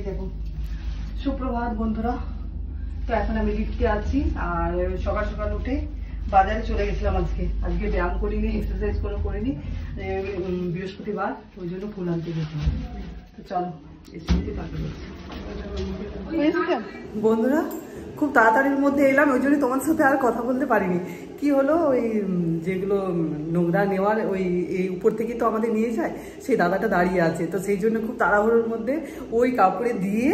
এই দেখো সুপ্রভাত বন্ধুরা। তো এখন আমি লিফটে আছি আর সকাল সকাল উঠে বাজারে চলে গেছিলাম। আজকে ব্যায়াম করিনি, এক্সারসাইজ কোনো করিনি, বৃহস্পতিবার, ওই জন্য ফুল আনতে গেছিলাম। তো চলো বন্ধুরা, খুব তাড়াতাড়ির মধ্যে এলাম, ওই জন্য তোমার সাথে আর কথা বলতে পারিনি। কি হলো, ওই যেগুলো নোংরা নেওয়ার ওই এই উপর থেকে তো আমাদের নিয়ে যায়, সেই দাদাটা দাঁড়িয়ে আছে, তো সেই জন্য খুব তাড়াহুড়োর মধ্যে ওই কাপড়ে দিয়ে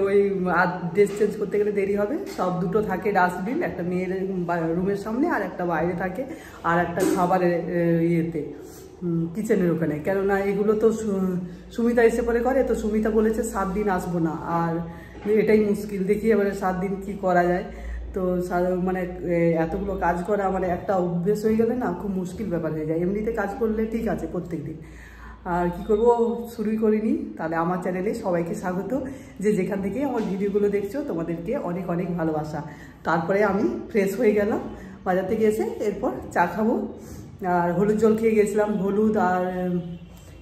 ওই আর ড্রেস চেঞ্জ করতে গেলে দেরি হবে। সব দুটো থাকে ডাস্টবিন, একটা মেয়ের রুমের সামনে আর একটা বাইরে থাকে, আর একটা খাবারের ইয়েতে কিচেনের ওখানে। কেননা এগুলো তো সুমিতা এসে পরে করে, তো সুমিতা বলেছে 7 দিন আসবো না, আর এটাই মুশকিল। দেখি এবারে 7 দিন কি করা যায়। তো মানে এতগুলো কাজ করা মানে একটা অভ্যেস হয়ে গেলে না খুব মুশকিল ব্যাপার হয়ে যায়। এমনিতে কাজ করলে ঠিক আছে প্রত্যেক দিন, আর কি করবো, শুরুই করিনি। তাহলে আমার চ্যানেলে সবাইকে স্বাগত, যে যেখান থেকে আমার ভিডিওগুলো দেখছো তোমাদেরকে অনেক অনেক ভালোবাসা। তারপরে আমি ফ্রেশ হয়ে গেলাম বাজার থেকে এসে, এরপর চা খাবো। আর হলুদ জল খেয়ে গেছিলাম, হলুদ আর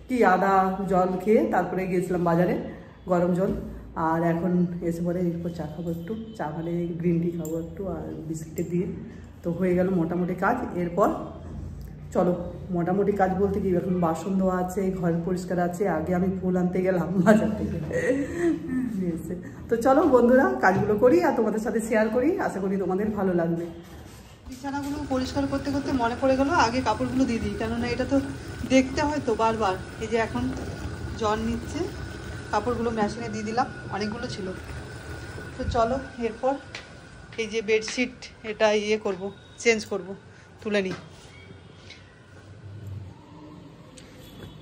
কি আদা জল খেয়ে তারপরে গেছিলাম বাজারে, গরম জল। আর এখন এসে পরে এরপর চা খাবো, একটু চা মানে গ্রিন টি খাবো একটু, আর বিস্কিটে দিয়ে। তো হয়ে গেল মোটামুটি কাজ। এরপর চলো, মোটামুটি কাজ বলতে কি, এখন বাসন ধোয়া আছে, ঘর পরিষ্কার আছে, আগে আমি ফুল আনতে গেলাম বাজার থেকে। তো চলো বন্ধুরা, কাজগুলো করি আর তোমাদের সাথে শেয়ার করি, আশা করি তোমাদের ভালো লাগবে। বিছানাগুলো পরিষ্কার করতে করতে মনে পড়ে গেল আগে কাপড়গুলো দিয়ে দিই, কেননা এটা তো দেখতে হয় তো বারবার। এই যে এখন জল নিচ্ছে, কাপড়গুলো মেশিনে দিয়ে দিলাম, অনেকগুলো ছিল। তো চলো এরপর এই যে বেডশিট, এটা করব, চেঞ্জ করব, তুলে নিই।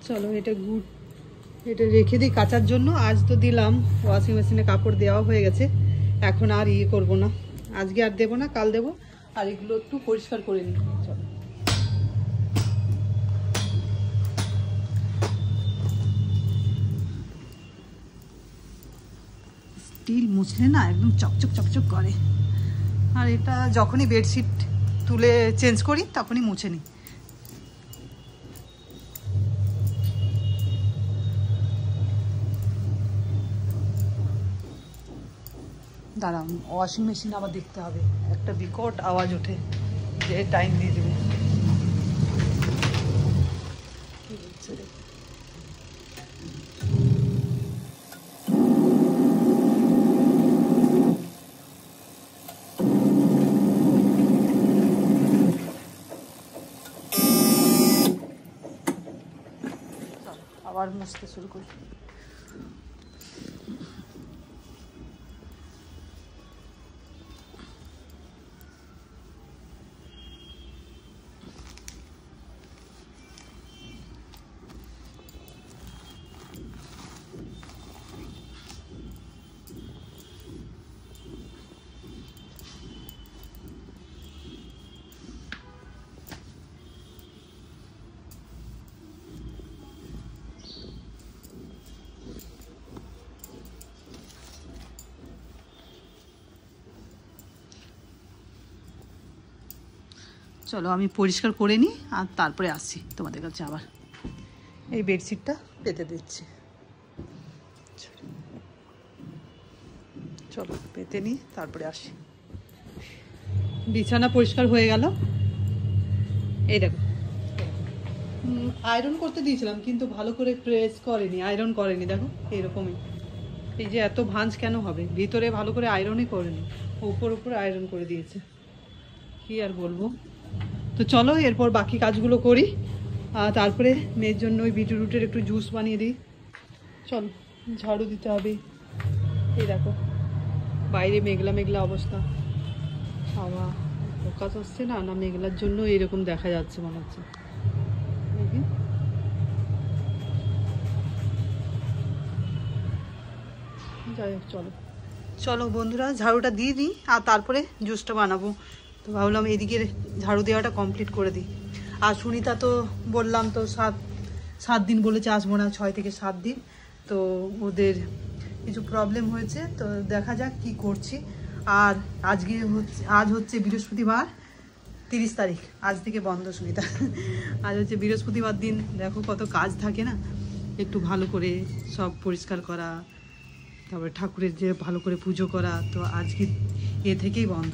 চলো এটা রেখে দিই কাচার জন্য। আজ তো দিলাম, ওয়াশিং মেশিনে কাপড় দেওয়া হয়ে গেছে, এখন আর করব না, আজকে আর দেবো না, কাল দেবো। আর এগুলো একটু পরিষ্কার করে নিই। চলো স্টিল মুছলে না একদম চকচক চকচক করে। আর এটা যখনই বেডশিট তুলে চেঞ্জ করি তখনই মুছে নিই। দাঁড়াও, ওয়াশিং মেশিন আবার দেখতে হবে, একটা বিকট আওয়াজ ওঠে, যে টাইম দিয়ে দেবে। আবার মুছতে শুরু করি। চলো আমি পরিষ্কার করে নিই আর তারপরে আসছি তোমাদের কাছে আবার। এই বেডশিটটা পেতে দিচ্ছি, চলো পেতে নিই তারপরে আসি। বিছানা পরিষ্কার হয়ে গেল। এই দেখো, আয়রন করতে দিয়েছিলাম কিন্তু ভালো করে প্রেস করেনি, আয়রন করেনি। দেখো এইরকমই, এই যে এত ভাঁজ কেন হবে, ভিতরে ভালো করে আয়রনই করেনি, উপর আয়রন করে দিয়েছে, কি আর বলবো। তো চলো এরপর বাকি কাজগুলো করি, আর তারপরে মেয়ের জন্য ওই বিটরুটের একটু জুস বানিয়ে দিই। চলো ঝাড়ু দিতে হবে। এই দেখো বাইরে মেঘলা মেঘলা অবস্থা, হাওয়া ফোকাস হচ্ছে না, না মেঘলার জন্য এরকম দেখা যাচ্ছে মনে হচ্ছে। যাই হোক, চলো বন্ধুরা, ঝাড়ুটা দিয়ে দিই আর তারপরে জুসটা বানাবো। তো ভাবলাম এদিকে ঝাড়ু দেওয়াটা কমপ্লিট করে দিই। আর সুনিতা তো বললাম তো 7 দিন বলেছে আসবো না, 6 থেকে 7 দিন। তো ওদের কিছু প্রবলেম হয়েছে, তো দেখা যাক কি করছি। আর আজ হচ্ছে বৃহস্পতিবার, 30 তারিখ, আজ থেকে বন্ধ সুনিতা। আজ হচ্ছে বৃহস্পতিবার দিন, দেখো কত কাজ থাকে না, একটু ভালো করে সব পরিষ্কার করা, তারপরে ঠাকুরের যে ভালো করে পুজো করা, তো আজকে এ থেকেই বন্ধ।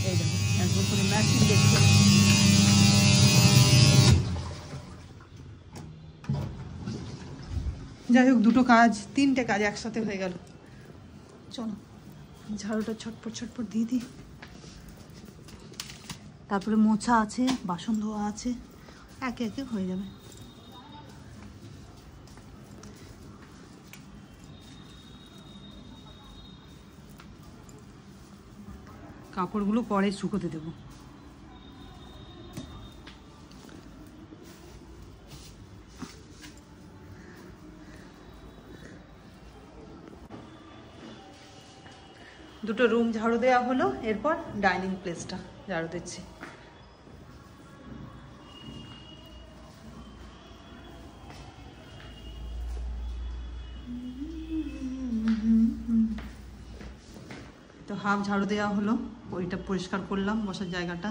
এই দেখো একবার করে ম্যাচিং দেখতে। যাই হোক, দুটো কাজ, তিনটে কাজ একসাথে হয়ে গেল। চলো ঝাড়ুটা ছটপট ছটপট দিয়ে দিই। তারপরে মোছা আছে, বাসন ধোয়া আছে, একে একে হয়ে যাবে। কাপড়গুলো পরে শুকোতে দেবো। দুটো রুম ঝাড়ু দেওয়া হলো, এরপর ডাইনিং প্লেসটা ঝাড়ু দিচ্ছি। তো হাফ ঝাড়ু দেওয়া হলো, ওইটা পরিষ্কার করলাম, বসার জায়গাটা।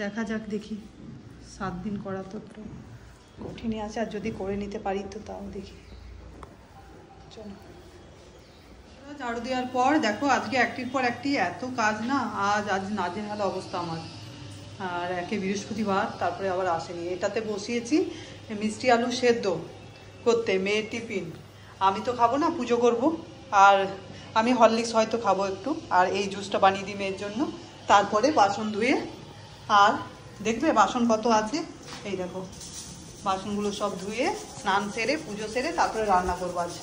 দেখা যাক, দেখি 7 দিন করা তো একটু কঠিনই আছে, আর যদি করে নিতে পারি তো তাও দেখি। চলো ঝাড়ু দেওয়ার পর দেখো আজকে একটির পর একটি এত কাজ না, আজ নাজেহাল অবস্থা আমার। আর একে বৃহস্পতিবার, তারপরে আবার আসেনি। এটাতে বসিয়েছি মিষ্টি আলু সেদ্ধ করতে, মেয়ের টিফিন। আমি তো খাবো না, পুজো করব। আর আমি হরলিক্স হয়তো খাবো একটু, আর এই জুসটা বানিয়ে দিই মেয়ের জন্য। তারপরে বাসন ধুয়ে, আর দেখবে বাসন কত আছে, এই দেখো বাসনগুলো সব ধুয়ে স্নান সেরে পুজো সেরে তারপরে রান্না করবো আজ।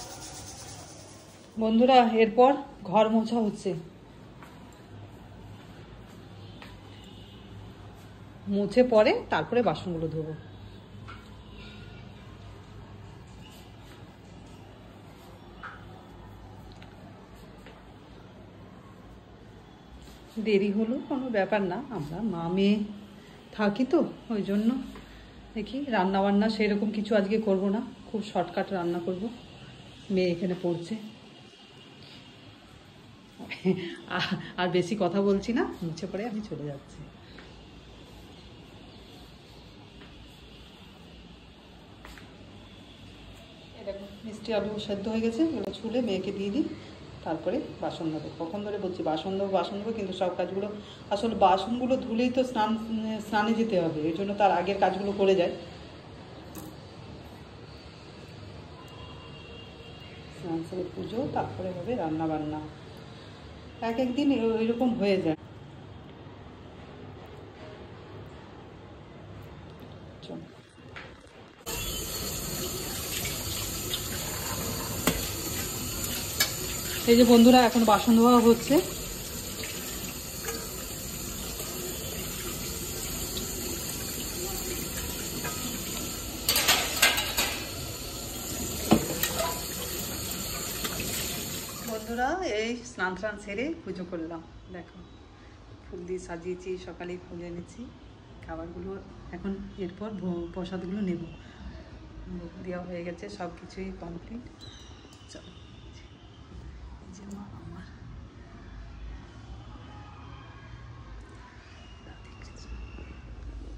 বন্ধুরা এরপর ঘর মোছা হচ্ছে। মুছে পরে তারপরে বাসনগুলো ধোবো। দেরি হলো কোনো ব্যাপার না, আমরা মা মেয়ে থাকি তো, ওই জন্য দেখি রান্না বান্না সেরকম কিছু আজকে করব না, খুব শর্টকাট রান্না করব। মেয়ে এখানে পড়ছে, আর বেশি কথা বলছি না, মুছে পরে আমি চলে যাচ্ছি। এরকম মিষ্টি আলু সেদ্ধ হয়ে গেছে, এগুলো ছুলে মেয়েকে দিয়ে দিই, তারপরে বাসন ধোবো। কখন ধরে বলছি বাসন দেবো, কিন্তু সব কাজগুলো আসলে বাসনগুলো ধুলেই তো স্নানে যেতে হবে, এই জন্য তার আগের কাজগুলো করে যায়। স্নান সেরে পুজো, তারপরে হবে রান্না বান্না, এক একদিন এরকম হয়ে যায়। এই যে বন্ধুরা এখন বাসন ধোয়া হচ্ছে। বন্ধুরা এই স্নান সেরে পুজো করলাম, দেখো ফুল দিয়ে সাজিয়েছি, সকালেই ফুল এনেছি। খাবারগুলো এখন এরপর প্রসাদগুলো নেব, ভোগ দেওয়া হয়ে গেছে, সব কিছুই কমপ্লিট। চলো যে মা আমার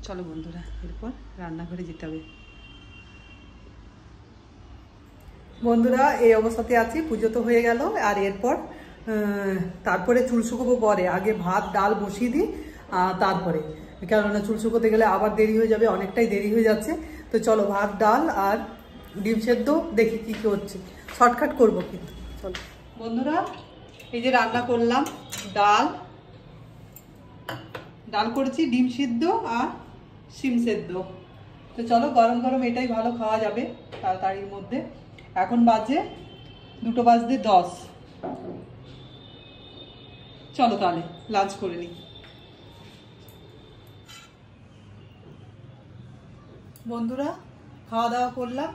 চলো বন্ধুরা এরপর রান্নাঘরে যেতে হবে। বন্ধুরা এই অবস্থাতে আছি, পুজো তো হয়ে গেল, আর এরপর তারপরে চুল শুকোবো পরে। আগে ভাত ডাল বসিয়ে দিই, তারপরে, কেননা চুল শুকোতে গেলে আবার দেরি হয়ে যাবে, অনেকটাই দেরি হয়ে যাচ্ছে। তো চলো ভাত ডাল আর ডিম সেদ্ধ দেখি কি কি হচ্ছে, শর্টকাট করবো কিন্তু। চলো বন্ধুরা এই যে রান্না করলাম, ডাল করেছি, ডিম সিদ্ধ আর শিম সেদ্ধ। তো চলো গরম গরম এটাই ভালো খাওয়া যাবে তাড়াতাড়ির মধ্যে। এখন বাজে 2:10। চলো তাহলে লাঞ্চ করে নিই। বন্ধুরা খাওয়া দাওয়া করলাম,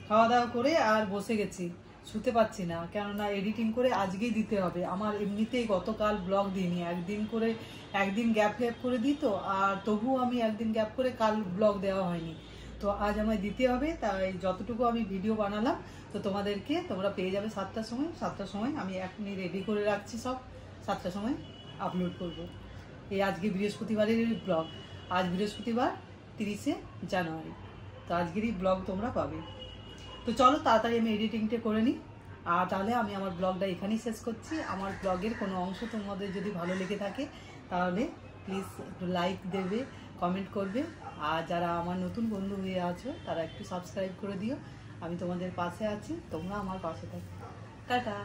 খাওয়া দাওয়া করে আর বসে গেছি, শুতে পারছি না, কেননা এডিটিং করে আজকেই দিতে হবে। আমার এমনিতেই গতকাল ব্লগ দিইনি, একদিন গ্যাপ করে দিই, তো আর তবুও আমি একদিন গ্যাপ করে কাল ব্লগ দেওয়া হয়নি। তো আজ আমায় দিতে হবে, তাই যতটুকু আমি ভিডিও বানালাম তো তোমরা পেয়ে যাবে 7টার সময়। আমি এখনই রেডি করে রাখছি, সব 7টার সময় আপলোড করব। এই আজকে বৃহস্পতিবারের ব্লগ। আজ বৃহস্পতিবার 30শে জানুয়ারি। তো আজকেরই ব্লগ তোমরা পাবে। তো চলো তাড়াতাড়ি আমি এডিটিংটা করে নিই, আর তাহলে আমি আমার ব্লগটা এখানেই শেষ করছি। আমার ব্লগের কোনো অংশ তোমাদের যদি ভালো লেগে থাকে তাহলে প্লিজ একটু লাইক দেবে, কমেন্ট করবে, আর যারা আমার নতুন বন্ধু হয়ে আছো তারা একটু সাবস্ক্রাইব করে দিও। আমি তোমাদের পাশে আছি, তোমরা আমার পাশে থাকো। টাটা।